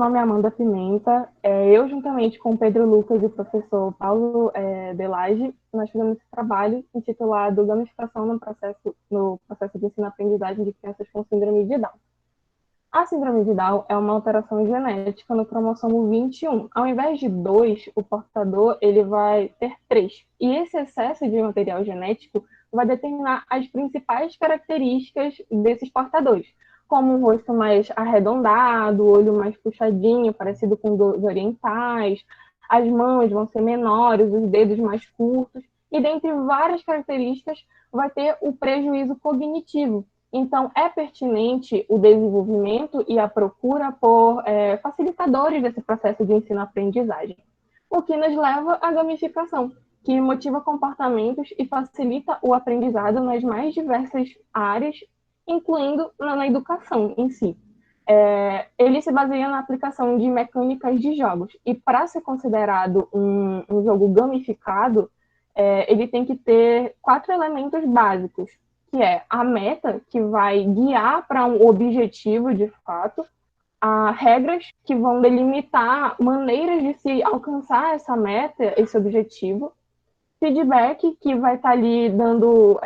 nome é Amanda Pimenta. Eu, juntamente com o Pedro Lucas e o professor Paulo Delage, nós fizemos esse trabalho intitulado Gamificação no processo de ensino-aprendizagem de crianças com síndrome de Down. A síndrome de Down é uma alteração genética no cromossomo 21. Ao invés de 2, o portador ele vai ter 3. E esse excesso de material genético vai determinar as principais características desses portadores, como um rosto mais arredondado, olho mais puxadinho, parecido com dos orientais, as mãos vão ser menores, os dedos mais curtos, e dentre várias características vai ter o prejuízo cognitivo. Então, é pertinente o desenvolvimento e a procura por facilitadores desse processo de ensino-aprendizagem, o que nos leva à gamificação, que motiva comportamentos e facilita o aprendizado nas mais diversas áreas, incluindo na educação em si. Ele se baseia na aplicação de mecânicas de jogos, e para ser considerado um jogo gamificado, ele tem que ter 4 elementos básicos, que é a meta, que vai guiar para um objetivo de fato, regras que vão delimitar maneiras de se alcançar essa meta, esse objetivo, feedback, que vai estar ali dando,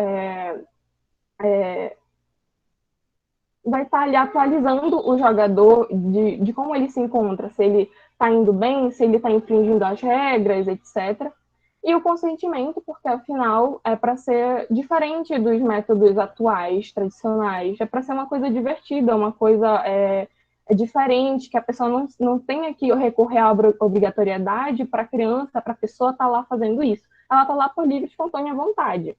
vai estar ali atualizando o jogador de como ele se encontra, se ele está indo bem, se ele está infringindo as regras, etc. E o consentimento, porque afinal é para ser diferente dos métodos atuais, tradicionais, é para ser uma coisa divertida, uma coisa diferente, que a pessoa não tenha que recorrer à obrigatoriedade para a criança, para a pessoa estar lá fazendo isso. Ela está lá por livre, espontânea vontade.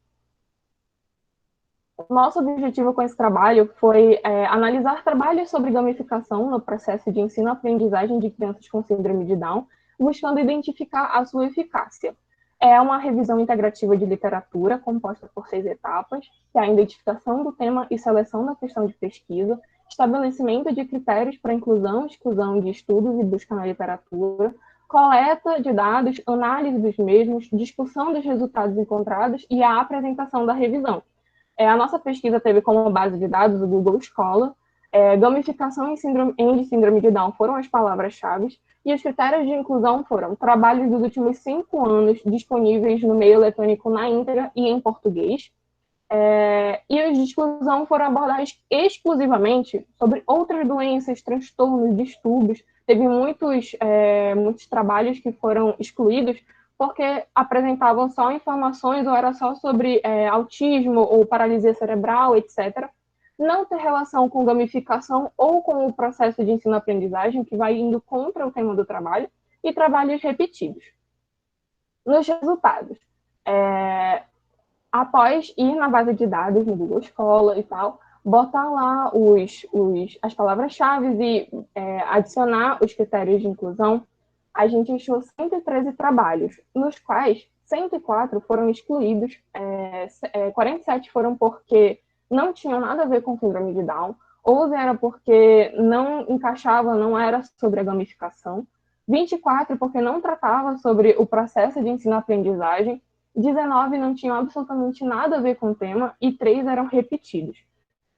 Nosso objetivo com esse trabalho foi analisar trabalhos sobre gamificação no processo de ensino-aprendizagem de crianças com síndrome de Down, buscando identificar a sua eficácia. É uma revisão integrativa de literatura, composta por 6 etapas, que é a identificação do tema e seleção da questão de pesquisa, estabelecimento de critérios para inclusão e exclusão de estudos e busca na literatura, coleta de dados, análise dos mesmos, discussão dos resultados encontrados e a apresentação da revisão. A nossa pesquisa teve como base de dados o Google Scholar, gamificação em síndrome de Down foram as palavras-chave, e os critérios de inclusão foram trabalhos dos últimos 5 anos disponíveis no meio eletrônico na íntegra e em português, e os de exclusão foram abordados exclusivamente sobre outras doenças, transtornos, distúrbios. Teve muitos trabalhos que foram excluídos porque apresentavam só informações ou era só sobre autismo ou paralisia cerebral, etc. Não ter relação com gamificação ou com o processo de ensino-aprendizagem, que vai indo contra o tema do trabalho, e trabalhos repetidos. Nos resultados, após ir na base de dados, no Google Scholar e tal, botar lá as palavras-chave e adicionar os critérios de inclusão, a gente achou 113 trabalhos, nos quais 104 foram excluídos, 47 foram porque não tinham nada a ver com síndrome de Down, 11 era porque não encaixava, não era sobre a gamificação, 24 porque não tratava sobre o processo de ensino-aprendizagem, 19 não tinham absolutamente nada a ver com o tema e 3 eram repetidos.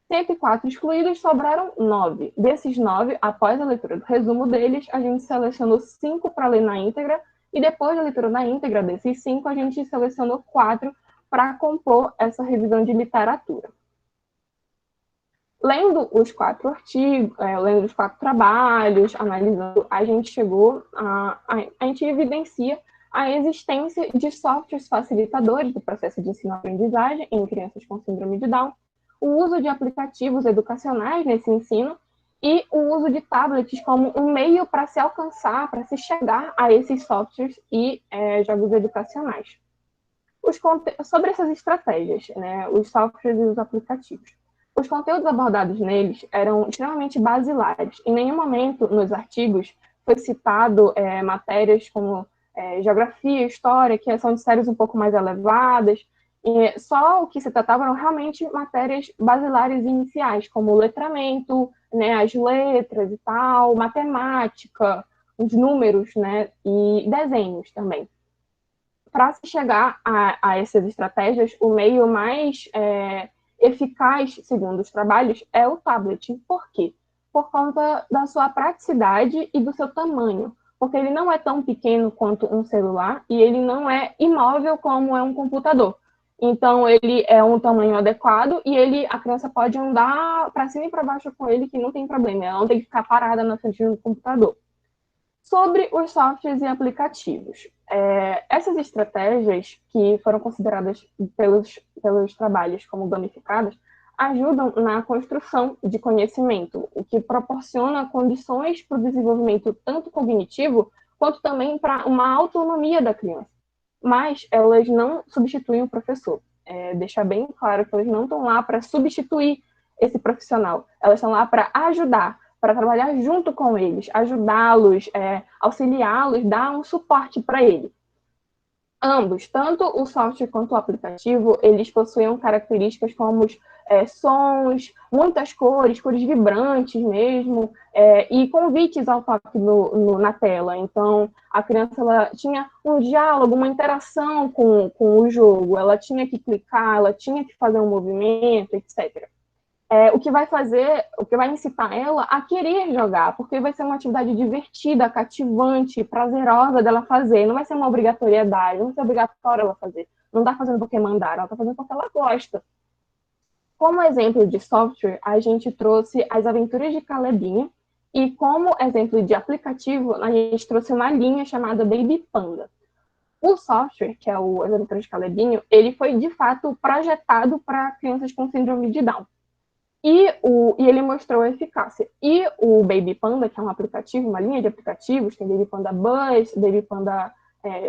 104 excluídos, sobraram 9. Desses 9, após a leitura do resumo deles, a gente selecionou 5 para ler na íntegra, e depois da leitura na íntegra desses 5, a gente selecionou 4 para compor essa revisão de literatura. Lendo os 4 artigos, lendo os 4 trabalhos, analisando, a gente chegou a gente evidencia a existência de softwares facilitadores do processo de ensino-aprendizagem em crianças com síndrome de Down, o uso de aplicativos educacionais nesse ensino e o uso de tablets como um meio para se alcançar, para se chegar a esses softwares e jogos educacionais. Sobre essas estratégias, né, os softwares e os aplicativos. Os conteúdos abordados neles eram extremamente basilares. Em nenhum momento nos artigos foi citado matérias como geografia, história, que são de séries um pouco mais elevadas. Só o que se tratava eram realmente matérias basilares iniciais, como letramento, né, as letras e tal, matemática, os números, né, e desenhos também. Para se chegar a essas estratégias, o meio mais eficaz, segundo os trabalhos, é o tablet. Por quê? por conta da sua praticidade e do seu tamanho, porque ele não é tão pequeno quanto um celular e ele não é imóvel como é um computador. Então, ele é um tamanho adequado e a criança pode andar para cima e para baixo com ele, que não tem problema, ela não tem que ficar parada na frente do computador. Sobre os softwares e aplicativos, essas estratégias que foram consideradas pelos trabalhos como gamificadas ajudam na construção de conhecimento, o que proporciona condições para o desenvolvimento tanto cognitivo quanto também para uma autonomia da criança. Mas elas não substituem o professor. Deixar bem claro que elas não estão lá para substituir esse profissional, elas estão lá para ajudar, para trabalhar junto com eles, ajudá-los, auxiliá-los, dar um suporte para ele. Ambos, tanto o software quanto o aplicativo, eles possuem características como sons, muitas cores, cores vibrantes mesmo, e convites ao toque na tela. Então, a criança ela tinha um diálogo, uma interação com o jogo, ela tinha que clicar, ela tinha que fazer um movimento, etc. O que vai incitar ela a querer jogar, porque vai ser uma atividade divertida, cativante, prazerosa dela fazer, não vai ser uma obrigatoriedade, não vai ser obrigatório ela fazer, não está fazendo porque mandaram, ela está fazendo porque ela gosta. Como exemplo de software, a gente trouxe as Aventuras de Calebinho, e como exemplo de aplicativo, a gente trouxe uma linha chamada Baby Panda. O software, que é o As Aventuras de Calebinho, ele foi, de fato, projetado para crianças com síndrome de Down. E ele mostrou a eficácia. E o Baby Panda, que é um aplicativo, uma linha de aplicativos, tem Baby Panda Bus, Baby Panda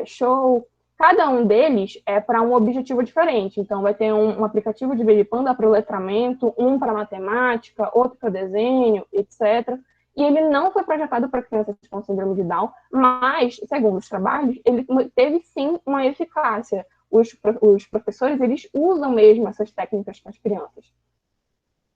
Show, cada um deles é para um objetivo diferente. Então, vai ter um aplicativo de Baby Panda para o letramento, um para matemática, outro para desenho, etc. E ele não foi projetado para crianças com síndrome de Down, mas, segundo os trabalhos, ele teve sim uma eficácia. Os professores, eles usam mesmo essas técnicas com as crianças.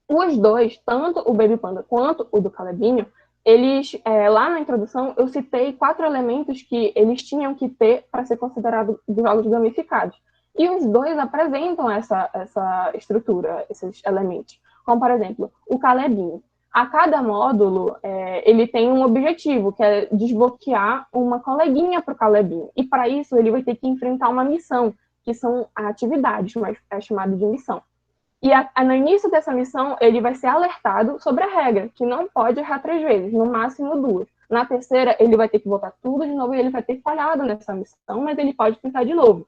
Os dois, tanto o Baby Panda quanto o do Calebinho, eles, lá na introdução, eu citei 4 elementos que eles tinham que ter para ser considerado jogos gamificados. E os dois apresentam essa estrutura, esses elementos. Como, por exemplo, o Calebinho. A cada módulo, ele tem um objetivo, que é desbloquear uma coleguinha para o Calebinho. E, para isso, ele vai ter que enfrentar uma missão, que são atividades, mas é chamado de missão. E no início dessa missão, ele vai ser alertado sobre a regra, que não pode errar 3 vezes, no máximo 2. Na terceira, ele vai ter que voltar tudo de novo e ele vai ter falhado nessa missão, mas ele pode tentar de novo.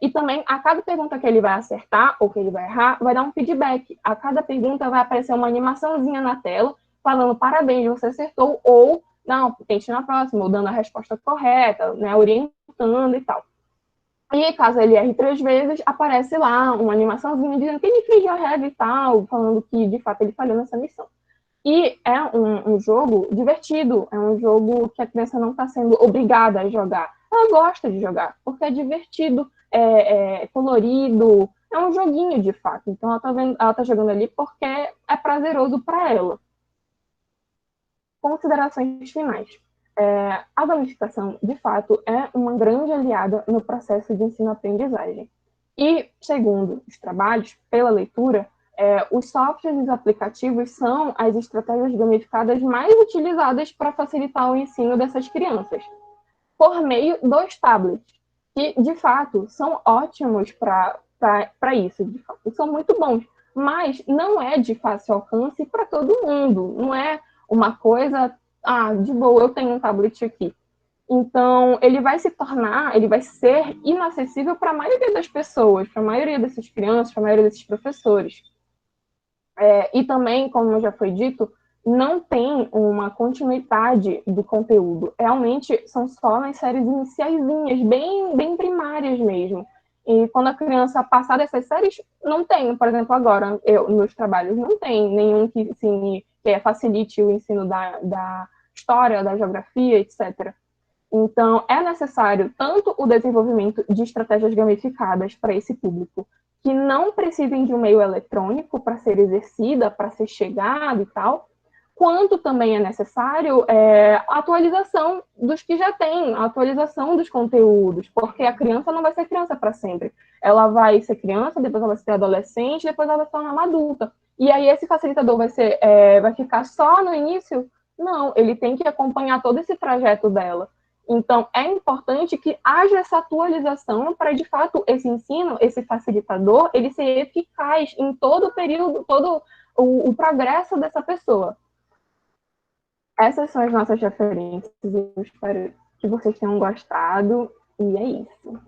E também, a cada pergunta que ele vai acertar ou que ele vai errar, vai dar um feedback. A cada pergunta vai aparecer uma animaçãozinha na tela, falando parabéns, você acertou, ou não, tente na próxima, ou dando a resposta correta, né, orientando e tal. E caso ele erre 3 vezes, aparece lá uma animaçãozinha dizendo que ele infringiu a regra e tal, falando que de fato ele falhou nessa missão. E é um jogo divertido, é um jogo que a criança não está sendo obrigada a jogar. Ela gosta de jogar, porque é divertido, é colorido, é um joguinho de fato. Então ela está jogando ali porque é prazeroso para ela. Considerações finais. A gamificação, de fato, é uma grande aliada no processo de ensino-aprendizagem. E, segundo os trabalhos, pela leitura, os softwares e os aplicativos são as estratégias gamificadas mais utilizadas para facilitar o ensino dessas crianças, por meio dos tablets, que, de fato, são ótimos para isso, de fato, são muito bons, mas não é de fácil alcance para todo mundo, não é uma coisa de boa, eu tenho um tablet aqui. Então, ele vai ser inacessível para a maioria das pessoas, para a maioria dessas crianças, para a maioria desses professores. E também, como já foi dito, não tem uma continuidade do conteúdo. Realmente, são só nas séries iniciaizinhas, bem, bem primárias mesmo. E quando a criança passar dessas séries, não tem, por exemplo, agora, nos trabalhos, não tem nenhum que facilite o ensino da história, da geografia, etc. Então, é necessário tanto o desenvolvimento de estratégias gamificadas para esse público, que não precisem de um meio eletrônico para ser exercida, para ser chegado e tal, quanto também é necessário a atualização dos que já têm, a atualização dos conteúdos, porque a criança não vai ser criança para sempre. Ela vai ser criança, depois ela vai ser adolescente, depois ela vai se tornar uma adulta. E aí esse facilitador vai ficar só no início? Não, ele tem que acompanhar todo esse trajeto dela. Então, é importante que haja essa atualização para, de fato, esse ensino, esse facilitador, ele ser eficaz em todo o período, todo o progresso dessa pessoa. Essas são as nossas referências. Eu espero que vocês tenham gostado. E é isso.